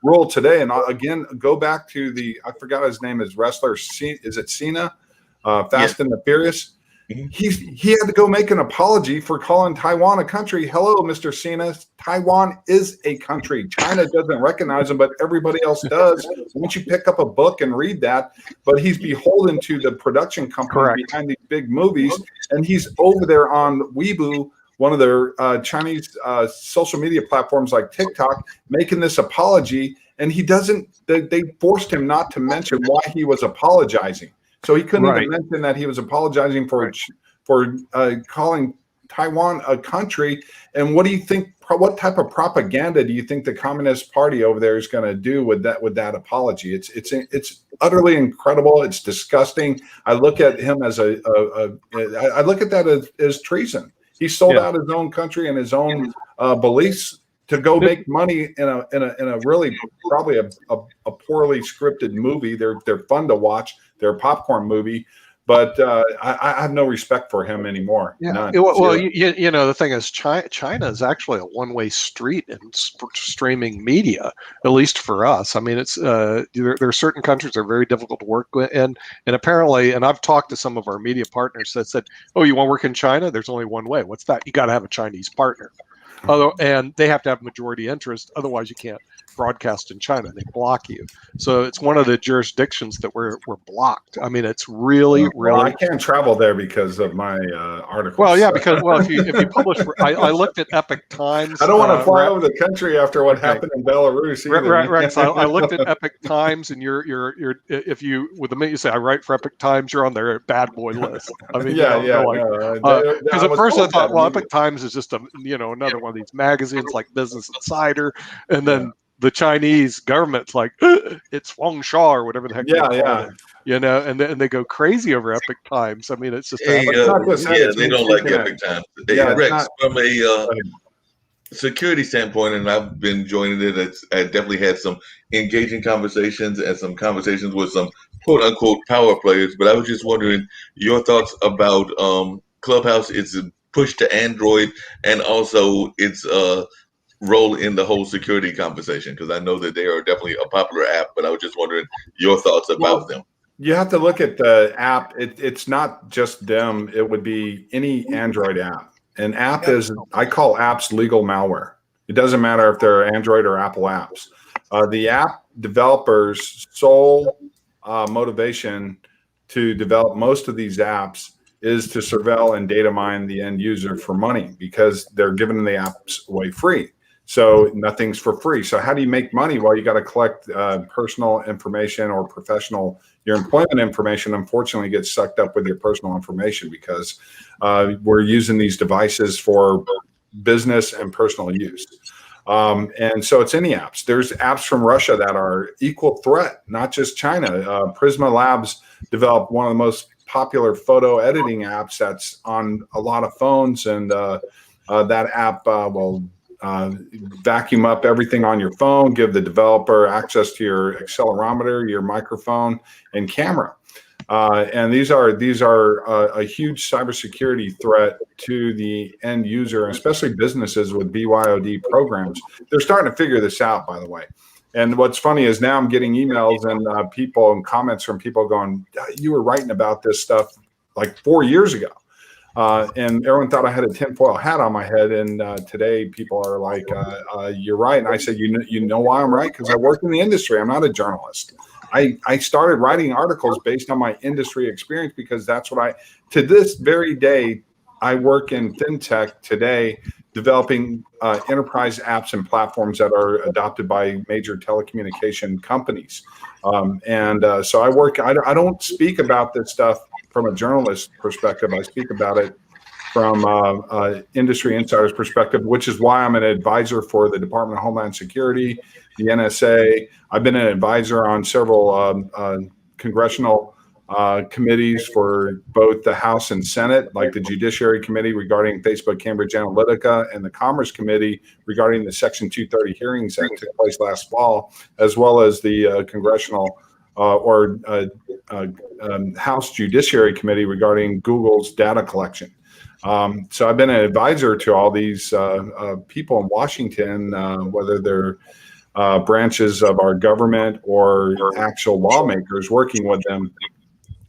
rule today. And again, go back to I forgot his name, is wrestler, is it Cena? Fast and the Furious. He had to go make an apology for calling Taiwan a country. Hello, Mr. Cena. Taiwan is a country. China doesn't recognize them, but everybody else does. Once you pick up a book and read that, but he's beholden to the production company behind these big movies, and he's over there on Weibo, one of their Chinese social media platforms like TikTok, making this apology, and they forced him not to mention why he was apologizing. So he couldn't even mention that he was apologizing for calling Taiwan a country. And what do you think? What type of propaganda do you think the Communist Party over there is going to do with that apology? It's utterly incredible. It's disgusting. I look at him as I look at that as treason. He sold out his own country and his own beliefs to go make money in a really probably a poorly scripted movie. They're fun to watch. They're a popcorn movie, but I have no respect for him anymore. Yeah. None. Well, you know, the thing is, China is actually a one-way street in streaming media, at least for us. I mean, it's there are certain countries that are very difficult to work with, and apparently, and I've talked to some of our media partners that said, "Oh, you want to work in China? There's only one way. What's that? You got to have a Chinese partner." And they have to have majority interest, otherwise you can't broadcast in China. They block you. So it's one of the jurisdictions that we're blocked. I mean, it's really. I can't travel there because of my articles. Well, yeah, because if you publish, I looked at Epic Times. I don't want to fly over the country after what happened in Belarus. Right. So I looked at Epic Times, and you're if you with the minute you say I write for Epic Times, you're on their bad boy list. I mean, because at first I thought, well, Epic Times is just another one of these magazines like Business Insider, and then the Chinese government's like, it's Wang Sha or whatever the heck. And they go crazy over Epic Times. I mean, it's just they don't like Epic Times. Rex, from a security standpoint, and I've been joining it, I definitely had some engaging conversations and some conversations with some quote unquote power players. But I was just wondering your thoughts about Clubhouse, its push to Android, and also its role in the whole security conversation, because I know that they are definitely a popular app, but I was just wondering your thoughts about them. You have to look at the app. It's not just them. It would be any Android app. An app is, I call apps legal malware. It doesn't matter if they're Android or Apple apps. The app developers' sole motivation to develop most of these apps is to surveil and data mine the end user for money, because they're giving the apps away free. So nothing's for free. So how do you make money? Well, you got to collect personal information or your employment information, unfortunately, gets sucked up with your personal information, because we're using these devices for business and personal use. And so it's any apps. There's apps from Russia that are equal threat, not just China. Prisma Labs developed one of the most popular photo editing apps that's on a lot of phones, and that app will vacuum up everything on your phone, give the developer access to your accelerometer, your microphone, and camera. And these are a huge cybersecurity threat to the end user, especially businesses with BYOD programs. They're starting to figure this out, by the way. And what's funny is now I'm getting emails and people and comments from people going, "You were writing about this stuff like 4 years ago." And everyone thought I had a tinfoil hat on my head. And today people are like, you're right. And I said, you know why I'm right? Because I work in the industry. I'm not a journalist. I started writing articles based on my industry experience because that's what to this very day, I work in fintech today, developing enterprise apps and platforms that are adopted by major telecommunication companies. So I don't speak about this stuff from a journalist perspective. I speak about it from industry insider's perspective, which is why I'm an advisor for the Department of Homeland Security, the NSA. I've been an advisor on several congressional committees for both the House and Senate, like the Judiciary Committee regarding Facebook Cambridge Analytica and the Commerce Committee regarding the Section 230 hearings that took place last fall, as well as the Congressional House Judiciary Committee regarding Google's data collection. So I've been an advisor to all these people in Washington, whether they're branches of our government or actual lawmakers, working with them,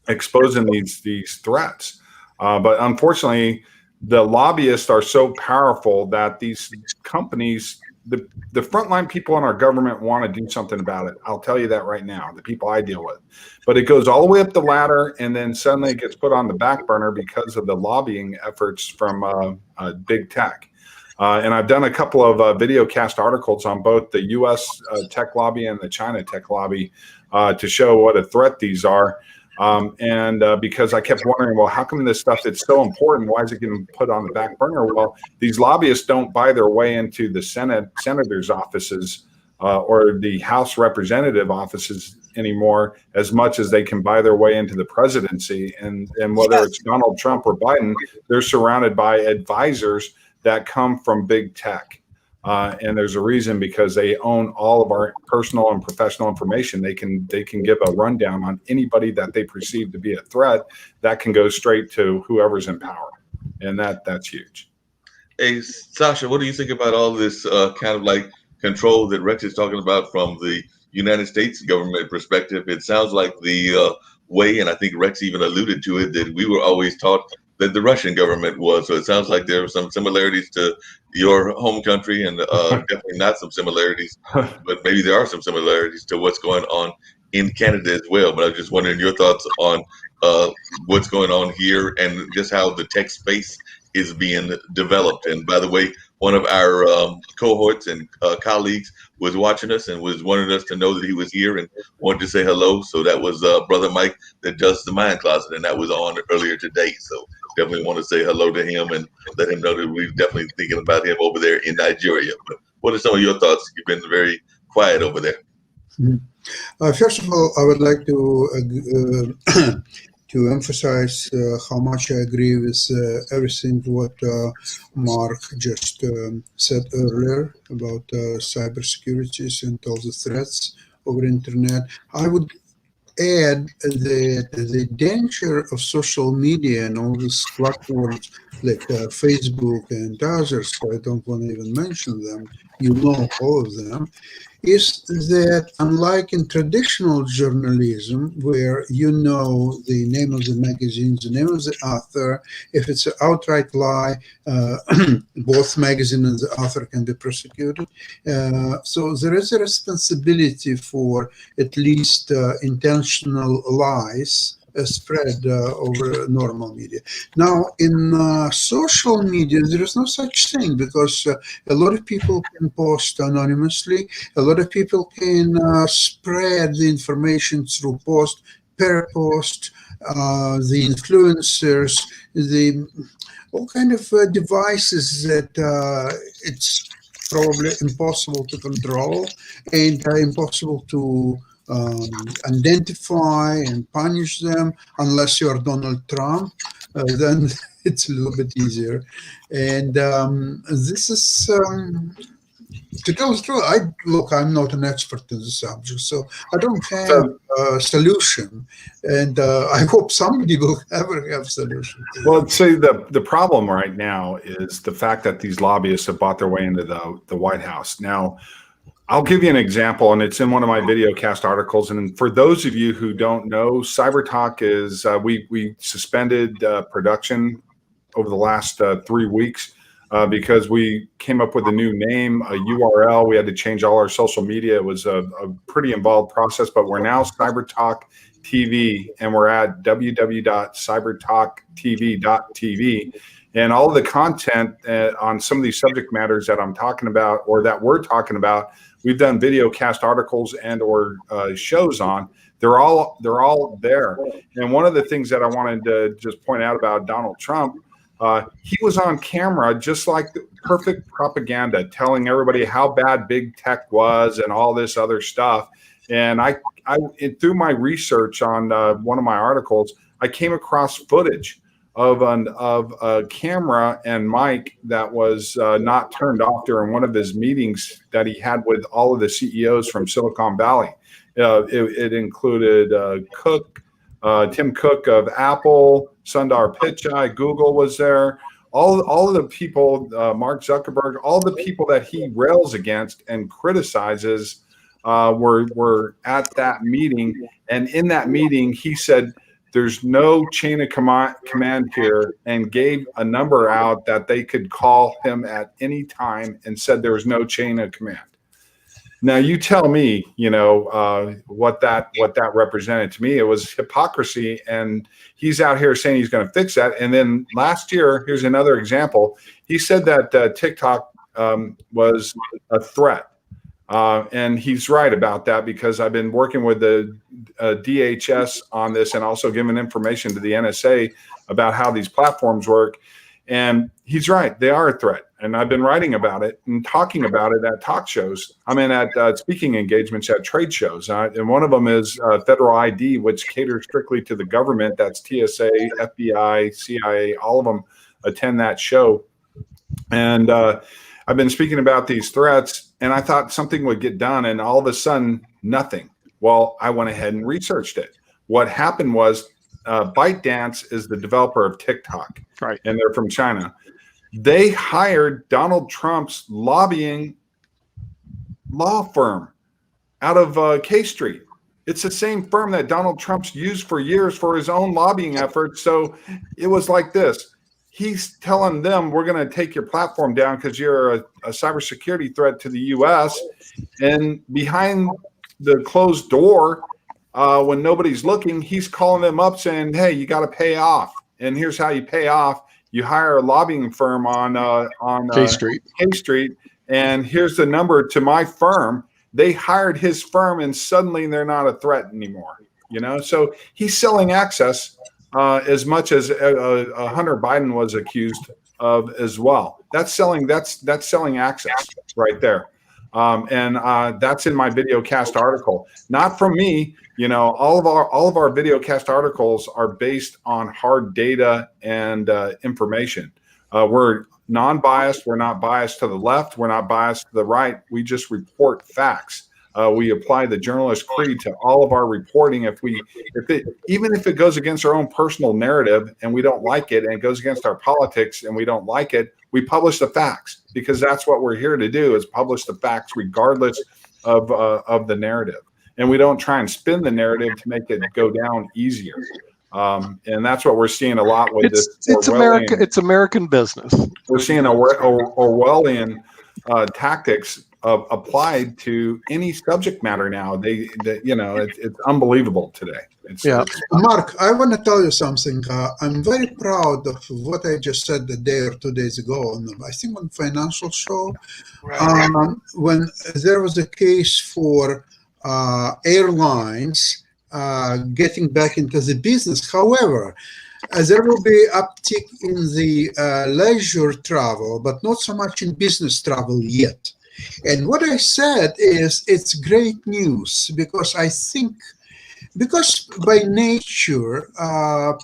exposing these threats. But unfortunately, the lobbyists are so powerful that these companies, the frontline people in our government want to do something about it. I'll tell you that right now, the people I deal with. But it goes all the way up the ladder, and then suddenly it gets put on the back burner because of the lobbying efforts from big tech. And I've done a couple of video cast articles on both the U.S. Tech lobby and the China tech lobby to show what a threat these are. Because I kept wondering, well, how come this stuff that's so important, why is it getting put on the back burner? Well, these lobbyists don't buy their way into the senators' offices or the House representative offices anymore as much as they can buy their way into the presidency. And whether it's Donald Trump or Biden, they're surrounded by advisors that come from big tech. And there's a reason, because they own all of our personal and professional information. They can give a rundown on anybody that they perceive to be a threat that can go straight to whoever's in power. And that's huge. Hey, Sasha, what do you think about all this kind of like control that Rex is talking about from the United States government perspective? It sounds like the way, and I think Rex even alluded to it, that we were always taught that the Russian government was. So it sounds like there are some similarities to your home country, and definitely not some similarities, but maybe there are some similarities to what's going on in Canada as well. But I was just wondering your thoughts on what's going on here and just how the tech space is being developed. And by the way, one of our cohorts and colleagues was watching us and was wanting us to know that he was here and wanted to say hello. So that was Brother Mike that does the Mind Closet, and that was on earlier today. So definitely want to say hello to him and let him know that we're definitely thinking about him over there in Nigeria. But what are some of your thoughts? You've been very quiet over there. First of all, I would like to to emphasize how much I agree with everything what Mark just said earlier about cybersecurity and all the threats over internet. I would add that the danger of social media and all these platforms like Facebook and others, I don't want to even mention them, you know all of them, is that unlike in traditional journalism, where you know the name of the magazine, the name of the author, if it's an outright lie, both magazine and the author can be prosecuted. So there is a responsibility for at least intentional lies spread over normal media. Now, in social media, there is no such thing, because a lot of people can post anonymously. A lot of people can spread the information through post, per post, the influencers, all kind of devices that it's probably impossible to control and impossible to identify and punish them unless you are Donald Trump. Then it's a little bit easier. And this is to go through. I'm not an expert in the subject, so I don't have a solution, and I hope somebody will ever have a solution. Well, I'd say the problem right now is the fact that these lobbyists have bought their way into the White House. Now, I'll give you an example, and it's in one of my video cast articles. And for those of you who don't know, Cyber Talk is we suspended production over the last 3 weeks because we came up with a new name, a URL. We had to change all our social media. It was a pretty involved process, but we're now Cyber Talk TV, and we're at www.cybertalktv.tv. And all of the content on some of these subject matters that I'm talking about or that we're talking about, we've done video cast articles and or shows on. They're all there. And one of the things that I wanted to just point out about Donald Trump, he was on camera just like the perfect propaganda, telling everybody how bad big tech was and all this other stuff. And I through my research on one of my articles, I came across footage of a camera and mic that was not turned off during one of his meetings that he had with all of the CEOs from Silicon Valley. It included Tim Cook of Apple, Sundar Pichai, Google was there. All of the people, Mark Zuckerberg, all the people that he rails against and criticizes were at that meeting. And in that meeting, he said, there's no chain of command here, and gave a number out that they could call him at any time and said there was no chain of command. Now you tell me, what that represented to me. It was hypocrisy, and he's out here saying he's going to fix that. And then last year, here's another example. He said that TikTok was a threat. And he's right about that because I've been working with the DHS on this and also giving information to the NSA about how these platforms work. And he's right. They are a threat. And I've been writing about it and talking about it at talk shows. I'm in at speaking engagements at trade shows. And one of them is Federal ID, which caters strictly to the government. That's TSA, FBI, CIA, all of them attend that show. And I've been speaking about these threats, and I thought something would get done, and all of a sudden, nothing. Well, I went ahead and researched it. What happened was ByteDance is the developer of TikTok, right? And they're from China. They hired Donald Trump's lobbying law firm out of K Street. It's the same firm that Donald Trump's used for years for his own lobbying efforts. So it was like this. He's telling them, we're going to take your platform down because you're a cybersecurity threat to the U.S. And behind the closed door, when nobody's looking, he's calling them up saying, hey, you got to pay off. And here's how you pay off. You hire a lobbying firm on K Street. And here's the number to my firm. They hired his firm, and suddenly they're not a threat anymore. So he's selling access as much as Hunter Biden was accused of as well. That's selling access right there. And that's in my video cast article, not from me. All of our video cast articles are based on hard data and information. We're non-biased. We're not biased to the left. We're not biased to the right. We just report facts. We apply the journalist creed to all of our reporting. Even if it goes against our own personal narrative and we don't like it, and it goes against our politics and we don't like it, we publish the facts, because that's what we're here to do, is publish the facts regardless of the narrative. And we don't try and spin the narrative to make it go down easier. And that's what we're seeing a lot with this. It's America. It's American business. We're seeing Orwellian tactics applied to any subject matter now. It's unbelievable today. Mark, I want to tell you something. I'm very proud of what I just said a day or 2 days ago I think on Financial Show, when there was a case for airlines getting back into the business. However, there will be uptick in the leisure travel, but not so much in business travel yet. And what I said is it's great news, because I think, because by nature,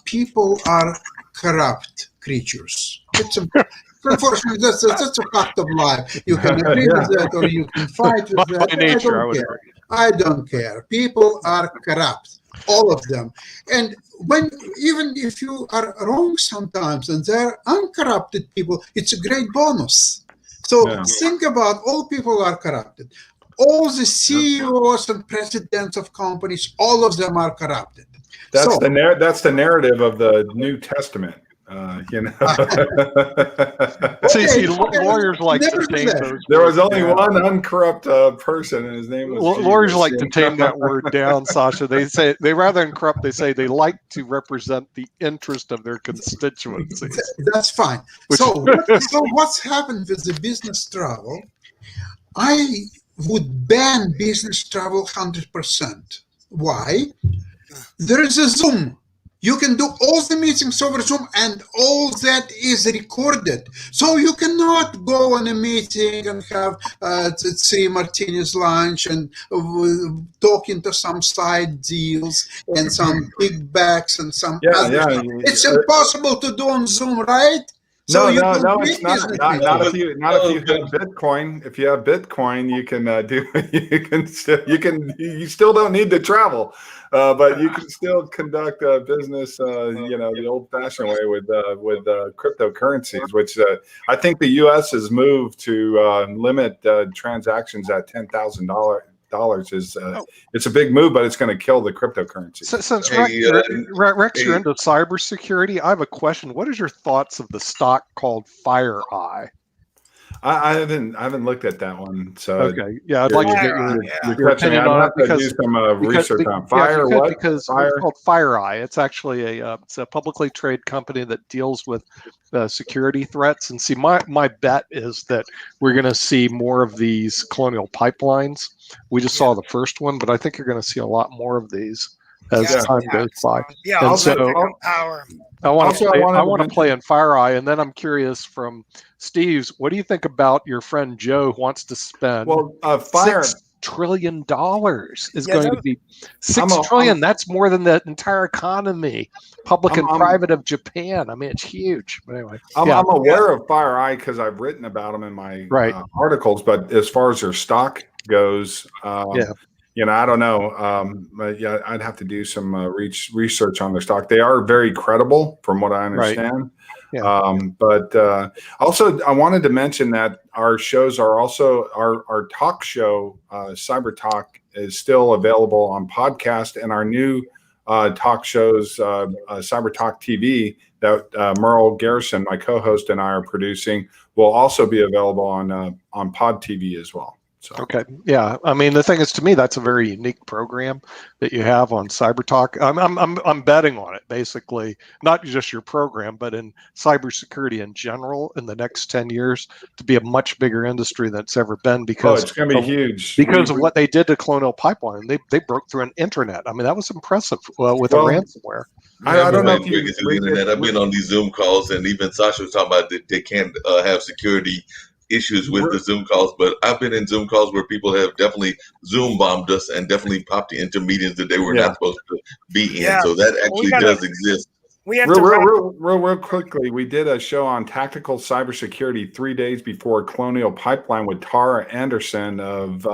people are corrupt creatures. Unfortunately, that's a fact of life. You can agree with that, or you can fight with that. By nature, I don't care. People are corrupt, all of them. And even if you are wrong sometimes, and they're uncorrupted people, it's a great bonus. So think about, all people are corrupted. All the CEOs and presidents of companies, all of them are corrupted. That's the narrative of the New Testament. You know. See, Okay. lawyers like to tame Nevertheless, those. There was words only down. one uncorrupt person, and his name was Lawyers Jesus, like you to know. tame that word down, Sasha. They say they rather than corrupt. They say they like to represent the interest of their constituencies. that's fine. Which, So what's happened with the business travel? I would ban business travel 100%. Why? There is a Zoom. You can do all the meetings over Zoom, and all that is recorded. So you cannot go on a meeting and have 3 martinis lunch and talking to some side deals and some kickbacks and some other stuff. It's impossible to do on Zoom, right? So No, great it's not. business Not meetings. if you have Bitcoin. If you have Bitcoin, you can do. You still don't need to travel, but you can still conduct business. The old-fashioned way with cryptocurrencies, which I think the U.S. has moved to limit transactions at $10,000. It's a big move, but it's going to kill the cryptocurrency. Since Rex, you're into cybersecurity, I have a question. What is your thoughts of the stock called FireEye? I haven't looked at that one. So okay, yeah, I'd like to get your opinion on it because do some research on fire. Because it's called FireEye. It's actually it's a publicly traded company that deals with security threats. And see, my bet is that we're going to see more of these colonial pipelines. We just saw the first one, but I think you're going to see a lot more of these as time goes by. Yeah, and also so power. I want to play in FireEye, and then I'm curious from Steve's. What do you think about your friend Joe who wants to spend $6 trillion is going to be $6 trillion? That's more than the entire economy, public and private, of Japan. I mean, it's huge. But anyway, I'm aware of FireEye because I've written about them in my articles. But as far as their stock goes, I don't know. But yeah, I'd have to do some research on their stock. They are very credible, from what I understand. Yeah. But also, I wanted to mention that our shows are also our talk show, Cyber Talk, is still available on podcast, and our new talk shows, Cyber Talk TV, that Merle Garrison, my co-host, and I are producing, will also be available on Pod TV as well. So. Okay. Yeah. I mean, the thing is, to me, that's a very unique program that you have on Cyber Talk. I'm betting on it, basically, not just your program, but in cybersecurity in general in the next 10 years to be a much bigger industry than it's ever been, because it's going to be huge because of what they did to Colonial Pipeline. They broke through an internet. I mean, that was impressive with a ransomware. I don't know if you the internet. I've been on these Zoom calls, and even Sasha was talking about that they can't have security issues with the Zoom calls, but I've been in Zoom calls where people have definitely Zoom bombed us and definitely popped into meetings that they were not supposed to be in. So that actually does exist. We have real quickly. We did a show on tactical cybersecurity 3 days before Colonial Pipeline with Tara Anderson of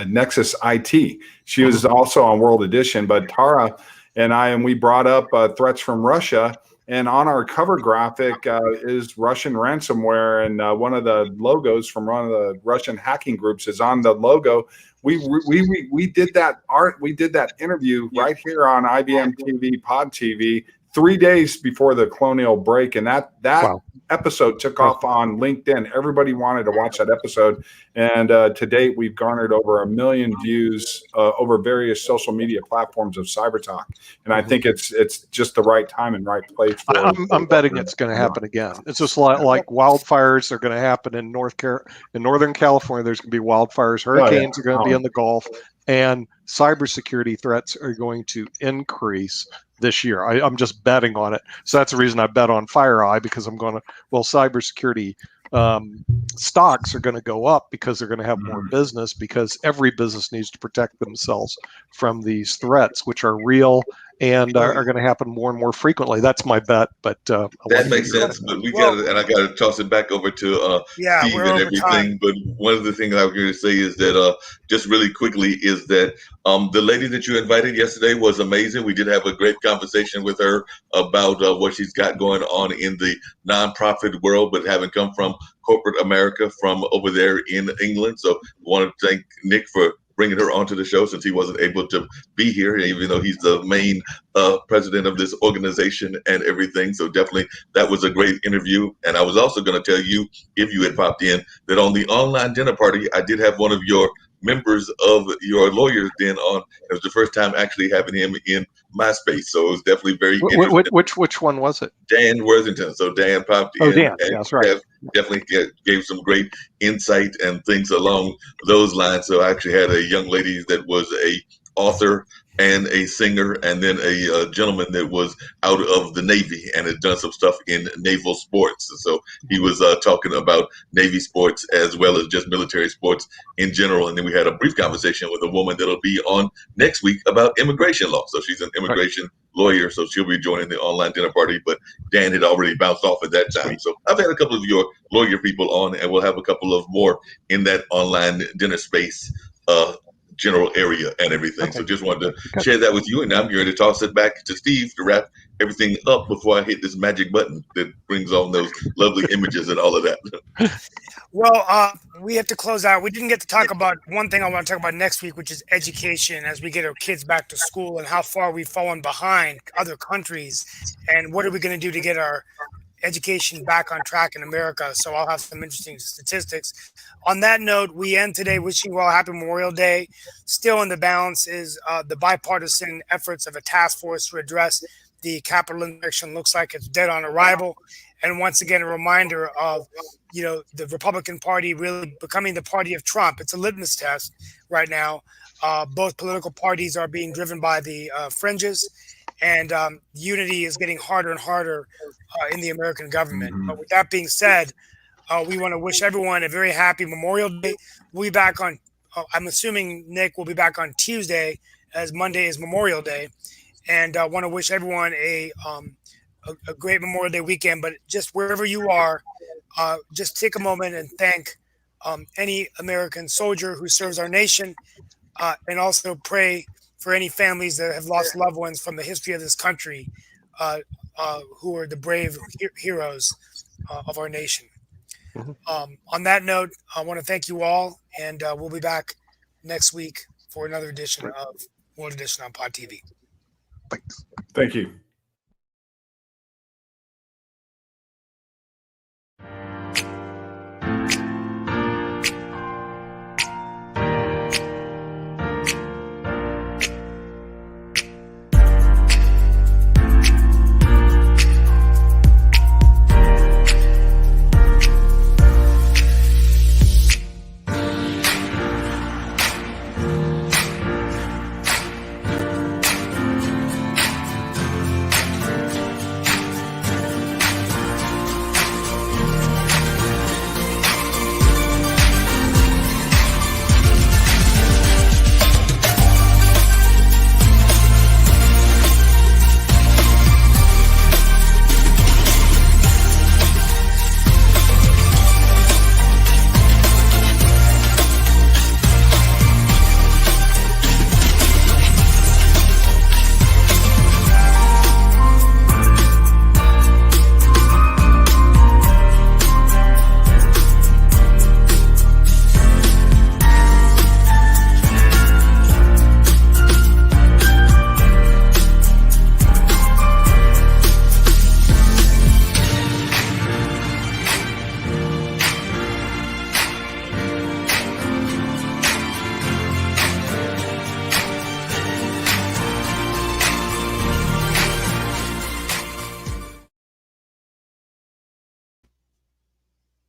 Nexus IT. She was also on World Edition, but Tara and we brought up threats from Russia. And on our cover graphic is Russian ransomware, and one of the logos from one of the Russian hacking groups is on the logo. We did that interview right here on IBM TV, Pod TV, 3 days before the Colonial break, and that episode took off on LinkedIn. Everybody wanted to watch that episode, and to date, we've garnered over 1 million views over various social media platforms of CyberTalk, and I think it's just the right time and right place. I'm betting it's going to happen again. It's just like wildfires are going to happen in Northern California. There's going to be wildfires. Hurricanes are going to be in the Gulf, and cybersecurity threats are going to increase this year. I'm just betting on it. So that's the reason I bet on FireEye, because I'm going to, cybersecurity stocks are going to go up because they're going to have more business, because every business needs to protect themselves from these threats, which are real and are going to happen more and more frequently. That's my bet. But that makes sense. But I got to toss it back over to Steve and everything. But one of the things I was going to say is that just really quickly is that the lady that you invited yesterday was amazing. We did have a great conversation with her about what she's got going on in the nonprofit world, but having come from corporate America from over there in England. So I want to thank Nick for bringing her onto the show since he wasn't able to be here, even though he's the main president of this organization and everything. So definitely that was a great interview. And I was also going to tell you, if you had popped in, that on the online dinner party, I did have one of your members of your lawyers then on. It was the first time actually having him in my space. So it was definitely very interesting. Which one was it? Dan Worthington. So Dan popped in. Dan. And Yeah, that's right. Definitely gave some great insight and things along those lines. So I actually had a young lady that was a author and a singer, and then a gentleman that was out of the Navy and had done some stuff in naval sports. And so he was talking about Navy sports as well as just military sports in general. And then we had a brief conversation with a woman that'll be on next week about immigration law. So she's an immigration lawyer, so she'll be joining the online dinner party. But Dan had already bounced off at that time. So I've had a couple of your lawyer people on, and we'll have a couple of more in that online dinner space general area and everything. Okay. So just wanted to share that with you, and now I'm here to toss it back to Steve to wrap everything up before I hit this magic button that brings on those lovely images and all of that. Well, we have to close out. We didn't get to talk about one thing I want to talk about next week, which is education as we get our kids back to school and how far we've fallen behind other countries, and what are we going to do to get our education back on track in America. So I'll have some interesting statistics. On that note, we end today wishing you all a happy Memorial Day. Still in the balance is the bipartisan efforts of a task force to address the Capitol insurrection. Looks like it's dead on arrival. And once again, a reminder of, the Republican Party really becoming the party of Trump. It's a litmus test right now. Both political parties are being driven by the fringes, and unity is getting harder and harder in the American government. But with that being said, we want to wish everyone a very happy Memorial Day. We'll be back on, I'm assuming Nick will be back on Tuesday, as Monday is Memorial Day. And I want to wish everyone a great Memorial Day weekend. But just wherever you are, just take a moment and thank any American soldier who serves our nation, and also pray for any families that have lost loved ones from the history of this country, who are the brave heroes of our nation. On that note, I want to thank you all, and we'll be back next week for another edition of World Edition on Pod TV. Thanks. Thank you.